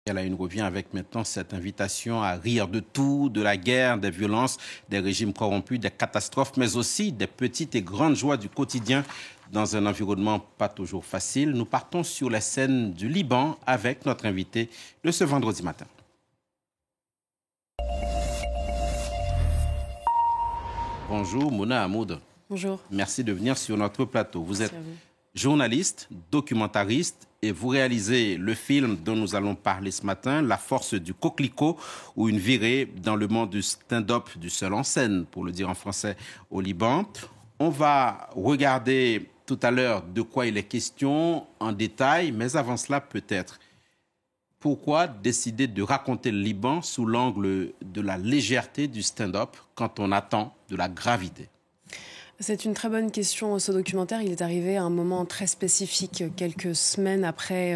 Elle revient avec maintenant cette invitation à rire de tout, de la guerre, des violences, des régimes corrompus, des catastrophes, mais aussi des petites et grandes joies du quotidien dans un environnement pas toujours facile. Nous partons sur les scènes du Liban avec notre invité de ce vendredi matin. Bonjour Mouna Hamoud. Bonjour. Merci de venir sur notre plateau. Vous êtes journaliste, documentariste et vous réalisez le film dont nous allons parler ce matin, La force du coquelicot, ou une virée dans le monde du stand-up, du seul en scène, pour le dire en français, au Liban. On va regarder tout à l'heure de quoi il est question en détail, mais avant cela peut-être, pourquoi décider de raconter le Liban sous l'angle de la légèreté du stand-up quand on attend de la gravité ? C'est une très bonne question. Ce documentaire, il est arrivé à un moment très spécifique, quelques semaines après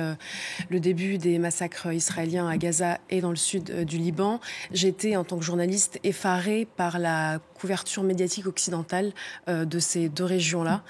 le début des massacres israéliens à Gaza et dans le sud du Liban. J'étais, en tant que journaliste, effarée par la couverture médiatique occidentale de ces deux régions-là.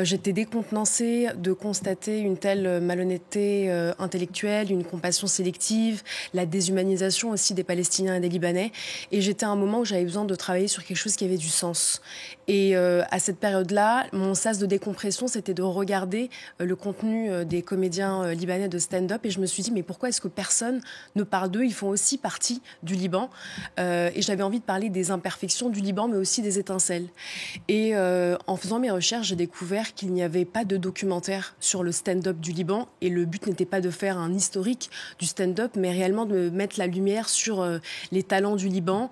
J'étais décontenancée de constater une telle malhonnêteté intellectuelle, une compassion sélective, la déshumanisation aussi des Palestiniens et des Libanais. Et j'étais à un moment où j'avais besoin de travailler sur quelque chose qui avait du sens. Et à cette période-là, mon sas de décompression, c'était de regarder le contenu des comédiens libanais de stand-up. Et je me suis dit, mais pourquoi est-ce que personne ne parle d'eux ? Ils font aussi partie du Liban. Et j'avais envie de parler des imperfections du Liban, mais aussi des étincelles. Et en faisant mes recherches, j'ai découvert qu'il n'y avait pas de documentaire sur le stand-up du Liban. Et le but n'était pas de faire un historique du stand-up, mais réellement de mettre la lumière sur les talents du Liban,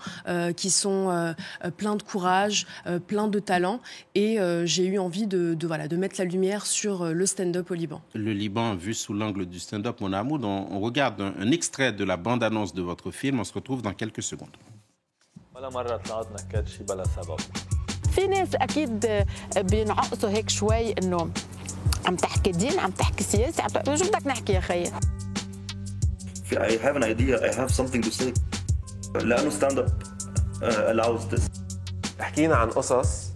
qui sont pleins de courage, pleins de talent. Et j'ai eu envie de mettre la lumière sur le stand-up au Liban. Le Liban vu sous l'angle du stand-up, Mouna Hamoud, on regarde un extrait de la bande-annonce de votre film. On se retrouve dans quelques secondes. في ناس أكيد بينعقصوا هيك شوي إنه عم تحكي دين عم تحكي سياسة عم تحكي شو بدك نحكي يا خيي. I have an idea, I have something to say. لأنه stand up allows this. حكينا عن قصص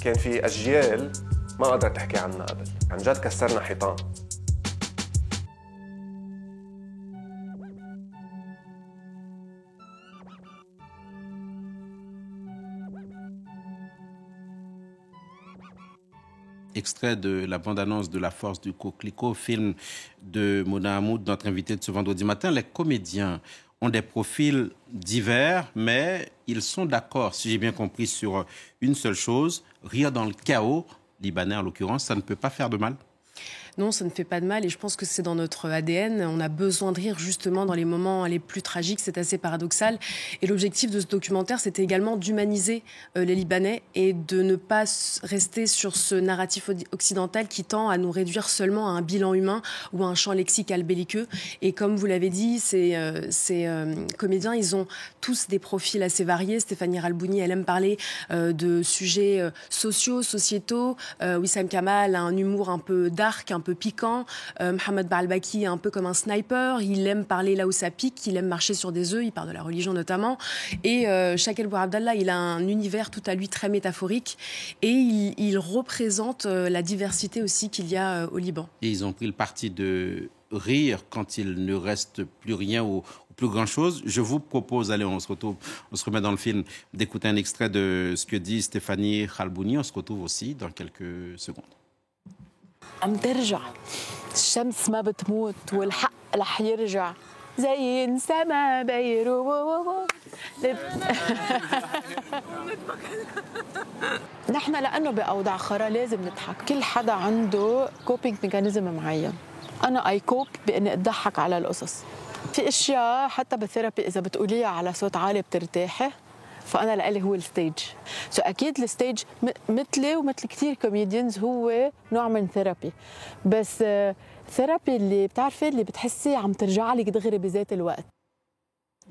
كان في أجيال ما قدرت تحكي عنها قبل. عن جد كسرنا حيطان. Extrait de la bande-annonce de La force du coquelicot, film de Mouna Hamoud, notre invité de ce vendredi matin. Les comédiens ont des profils divers, mais ils sont d'accord, si j'ai bien compris, sur une seule chose, rire dans le chaos, libanais en l'occurrence, ça ne peut pas faire de mal. Non, ça ne fait pas de mal et je pense que c'est dans notre ADN. On a besoin de rire justement dans les moments les plus tragiques, c'est assez paradoxal. Et l'objectif de ce documentaire, c'était également d'humaniser les Libanais et de ne pas rester sur ce narratif occidental qui tend à nous réduire seulement à un bilan humain ou à un champ lexical belliqueux. Et comme vous l'avez dit, ces comédiens, ils ont tous des profils assez variés. Stéphanie Ralbouni, elle aime parler de sujets sociaux, sociétaux. Wissam Kamal a un humour un peu dark, un peu piquant. Mohamed Baalbaki est un peu comme un sniper. Il aime parler là où ça pique. Il aime marcher sur des œufs. Il parle de la religion notamment. Et Shakil Bouabdallah, il a un univers tout à lui très métaphorique. Et il représente la diversité aussi qu'il y a au Liban. Et ils ont pris le parti de rire quand il ne reste plus rien ou plus grand-chose. Je vous propose, allez, on se remet dans le film, d'écouter un extrait de ce que dit Stéphanie Ralbouni. On se retrouve aussi dans quelques secondes. عم ترجع الشمس ما بتموت والحق رح يرجع زي السما بيرو نحن لأنه بأوضاع خرا لازم نضحك كل حدا عنده كوبينج ميكانيزم معين أنا أي كوب بإني أضحك على القصص في أشياء حتى بالثيرابي إذا بتقوليها على صوت عالي بترتاحي فأنا لإلي هو الستيج أكيد الستيج مثلي ومثل كتير كوميديانز هو نوع من ثيرابي بس ثيرابي اللي بتعرفي اللي بتحسي عم ترجع لك دغري بذات الوقت.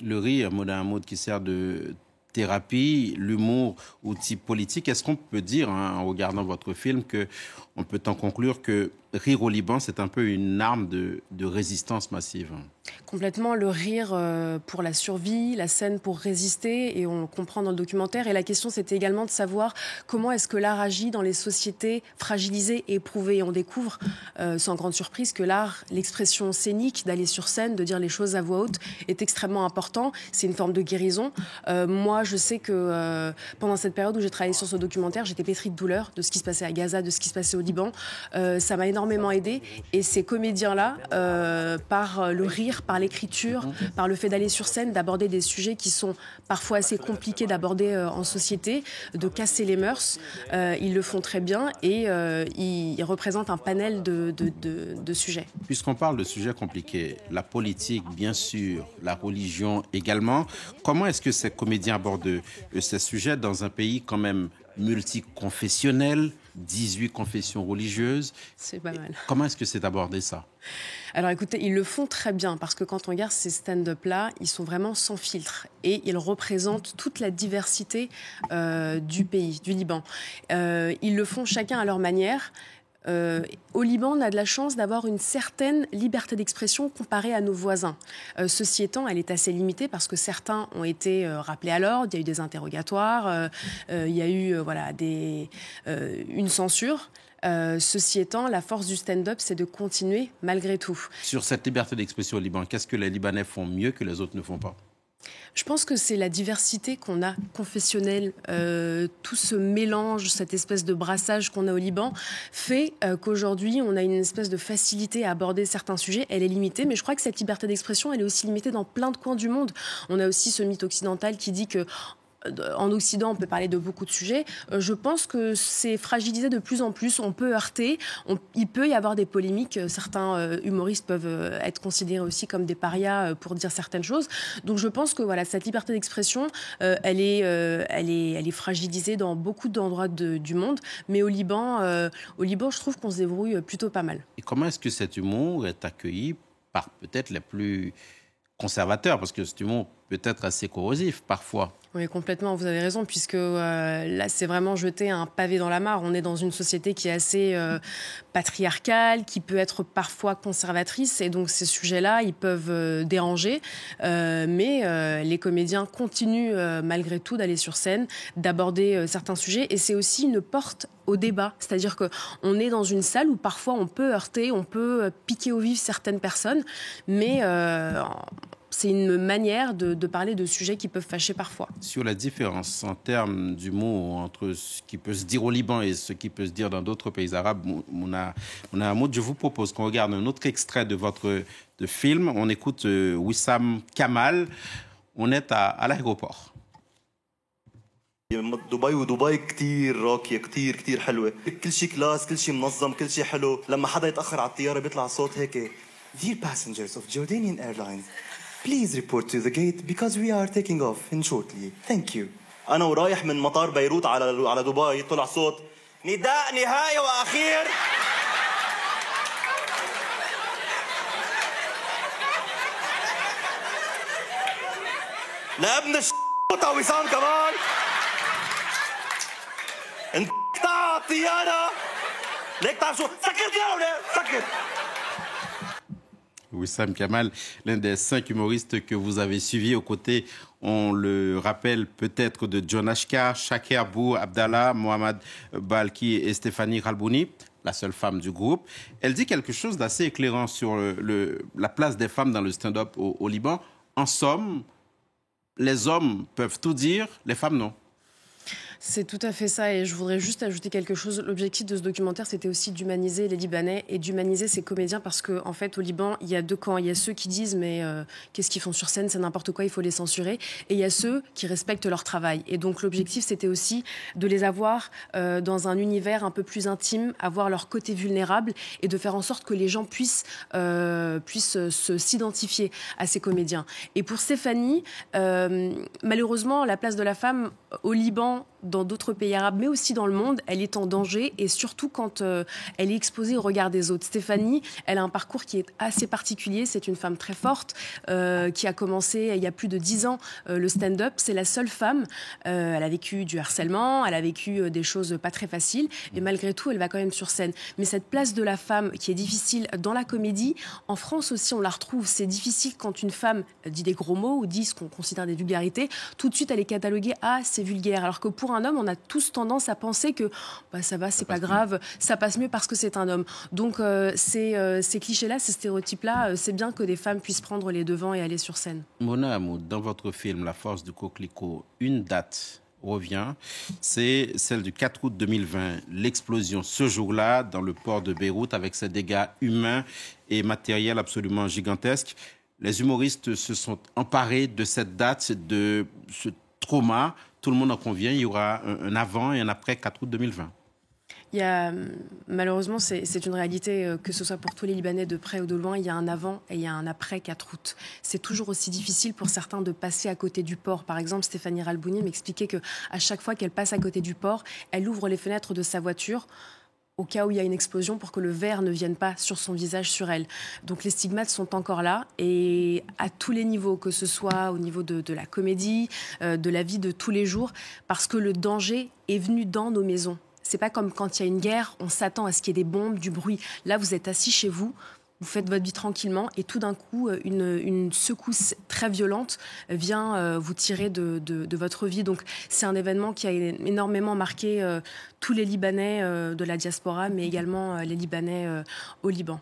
Le rire, Mouna Hamoud, qui sert de thérapie, l'humour, outil politique. Est-ce qu'on peut dire, en regardant votre film, qu'on peut en conclure que rire au Liban, c'est un peu une arme de résistance massive. Complètement, le rire pour la survie, la scène pour résister, et on le comprend dans le documentaire. Et la question, c'était également de savoir comment est-ce que l'art agit dans les sociétés fragilisées et éprouvées. Et on découvre, sans grande surprise, que l'art, l'expression scénique, d'aller sur scène, de dire les choses à voix haute, est extrêmement important. C'est une forme de guérison. Moi, je sais que pendant cette période où j'ai travaillé sur ce documentaire, j'étais pétrie de douleur de ce qui se passait à Gaza, de ce qui se passait au Liban. Ça m'a énormément aidée. Et ces comédiens-là, par le rire, par l'écriture, par le fait d'aller sur scène, d'aborder des sujets qui sont parfois assez compliqués d'aborder en société, de casser les mœurs. Ils le font très bien et ils représentent un panel de sujets. Puisqu'on parle de sujets compliqués, la politique, bien sûr, la religion également, comment est-ce que ces comédiens abordent ces sujets dans un pays quand même multiconfessionnel, 18 confessions religieuses? C'est pas mal. Comment est-ce que c'est abordé ça? Alors écoutez, ils le font très bien parce que quand on regarde ces stand-up-là, ils sont vraiment sans filtre et ils représentent toute la diversité du pays, du Liban. Ils le font chacun à leur manière. Au Liban, on a de la chance d'avoir une certaine liberté d'expression comparée à nos voisins. Ceci étant, elle est assez limitée parce que certains ont été rappelés à l'ordre, il y a eu des interrogatoires, il y a eu une censure. Ceci étant, la force du stand-up, c'est de continuer malgré tout. Sur cette liberté d'expression au Liban, qu'est-ce que les Libanais font mieux que les autres ne font pas? Je pense que c'est la diversité qu'on a confessionnelle, tout ce mélange, cette espèce de brassage qu'on a au Liban fait qu'aujourd'hui on a une espèce de facilité à aborder certains sujets. Elle est limitée, mais je crois que cette liberté d'expression, elle est aussi limitée dans plein de coins du monde. On a aussi ce mythe occidental qui dit que en Occident, on peut parler de beaucoup de sujets. Je pense que c'est fragilisé de plus en plus. On peut heurter. Il peut y avoir des polémiques. Certains humoristes peuvent être considérés aussi comme des parias pour dire certaines choses. Donc je pense que voilà, cette liberté d'expression, elle est fragilisée dans beaucoup d'endroits du monde. Mais au Liban, je trouve qu'on se débrouille plutôt pas mal. Et comment est-ce que cet humour est accueilli par peut-être les plus conservateurs? Parce que cet humour peut être assez corrosif parfois. Oui, complètement, vous avez raison, puisque là, c'est vraiment jeter un pavé dans la mare. On est dans une société qui est assez patriarcale, qui peut être parfois conservatrice, et donc ces sujets-là, ils peuvent déranger. Mais les comédiens continuent malgré tout d'aller sur scène, d'aborder certains sujets, et c'est aussi une porte au débat. C'est-à-dire qu'on est dans une salle où parfois on peut heurter, on peut piquer au vif certaines personnes, mais c'est une manière de parler de sujets qui peuvent fâcher parfois. Sur la différence en termes d'humour entre ce qui peut se dire au Liban et ce qui peut se dire dans d'autres pays arabes, Mouna Hamoud, je vous propose qu'on regarde un autre extrait de votre film. On écoute Wissam Kamal. On est à l'aéroport. دبي ودبي كتير راقية كتير كتير حلوة كل شيء كلاس كل شيء منظم كل شيء حلو لما حدا يتأخر على الطيارة بيطلع صوت هيك Dear passengers of Jordanian Airlines Please report to the gate because we are taking off in shortly. Thank you. أنا ورايح من مطار بيروت على دبي طلع صوت نداء نهائي وأخير لابن الشوطة وسام كمال انقطع الطيارة ليك تعرف شو سكر يا سكر. Wissam Kamal, l'un des 5 humoristes que vous avez suivis aux côtés, on le rappelle peut-être, de John Ashkar, Shakir Bou, Abdallah, Mohamed Balki et Stéphanie Ralbouni, la seule femme du groupe. Elle dit quelque chose d'assez éclairant sur la place des femmes dans le stand-up au Liban. En somme, les hommes peuvent tout dire, les femmes non. C'est tout à fait ça, et je voudrais juste ajouter quelque chose. L'objectif de ce documentaire, c'était aussi d'humaniser les Libanais et d'humaniser ces comédiens, parce qu'en fait, au Liban, il y a deux camps. Il y a ceux qui disent, mais qu'est-ce qu'ils font sur scène, c'est n'importe quoi, il faut les censurer. Et il y a ceux qui respectent leur travail. Et donc l'objectif, c'était aussi de les avoir dans un univers un peu plus intime, avoir leur côté vulnérable, et de faire en sorte que les gens puissent s'identifier à ces comédiens. Et pour Stéphanie, malheureusement, la place de la femme au Liban, dans d'autres pays arabes, mais aussi dans le monde, elle est en danger, et surtout quand elle est exposée au regard des autres. Stéphanie, elle a un parcours qui est assez particulier. C'est une femme très forte qui a commencé il y a plus de 10 ans le stand-up. C'est la seule femme. Elle a vécu du harcèlement, elle a vécu des choses pas très faciles, et malgré tout, elle va quand même sur scène. Mais cette place de la femme qui est difficile dans la comédie, en France aussi, on la retrouve. C'est difficile quand une femme dit des gros mots ou dit ce qu'on considère des vulgarités. Tout de suite, elle est cataloguée « Ah, c'est vulgaire ». Alors que pour un homme, on a tous tendance à penser que ça va, c'est pas grave, ça passe mieux parce que c'est un homme. Donc ces clichés-là, ces stéréotypes-là, c'est bien que des femmes puissent prendre les devants et aller sur scène. Mona Hamoud, dans votre film La force du coquelicot, une date revient, c'est celle du 4 août 2020, l'explosion ce jour-là dans le port de Beyrouth avec ses dégâts humains et matériels absolument gigantesques. Les humoristes se sont emparés de cette date, de ce trauma. Tout le monde en convient, il y aura un avant et un après 4 août 2020. Malheureusement, c'est une réalité, que ce soit pour tous les Libanais de près ou de loin, il y a un avant et il y a un après 4 août. C'est toujours aussi difficile pour certains de passer à côté du port. Par exemple, Stéphanie Ralbouni m'expliquait qu'à chaque fois qu'elle passe à côté du port, elle ouvre les fenêtres de sa voiture au cas où il y a une explosion pour que le verre ne vienne pas sur son visage, sur elle. Donc les stigmates sont encore là, et à tous les niveaux, que ce soit au niveau de la comédie, de la vie de tous les jours, parce que le danger est venu dans nos maisons. C'est pas comme quand il y a une guerre, on s'attend à ce qu'il y ait des bombes, du bruit. Là, vous êtes assis chez vous, vous faites votre vie tranquillement, et tout d'un coup, une secousse très violente vient vous tirer de votre vie. Donc, c'est un événement qui a énormément marqué tous les Libanais de la diaspora, mais également les Libanais au Liban.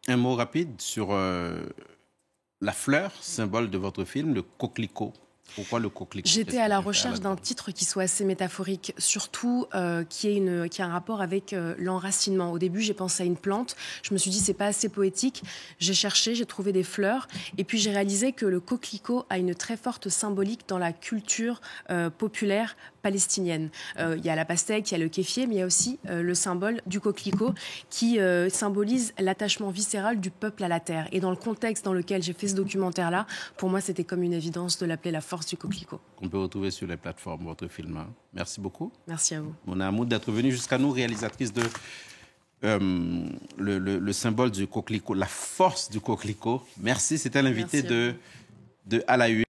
Un mot rapide sur la fleur, symbole de votre film, le coquelicot. Pourquoi le coquelicot? J'étais à la recherche d'un titre qui soit assez métaphorique, surtout qui a un rapport avec l'enracinement. Au début, j'ai pensé à une plante. Je me suis dit, c'est pas assez poétique. J'ai cherché, j'ai trouvé des fleurs. Et puis, j'ai réalisé que le coquelicot a une très forte symbolique dans la culture populaire palestinienne. Il y a la pastèque, il y a le kéfier, mais il y a aussi le symbole du coquelicot qui symbolise l'attachement viscéral du peuple à la terre. Et dans le contexte dans lequel j'ai fait ce documentaire-là, pour moi, c'était comme une évidence de l'appeler la force du coquelicot. On peut retrouver sur les plateformes votre film. Merci beaucoup. Merci à vous. Mona Hamoud d'être venue jusqu'à nous, réalisatrice de le symbole du coquelicot, la force du coquelicot. Merci, c'était l'invité de À la Une.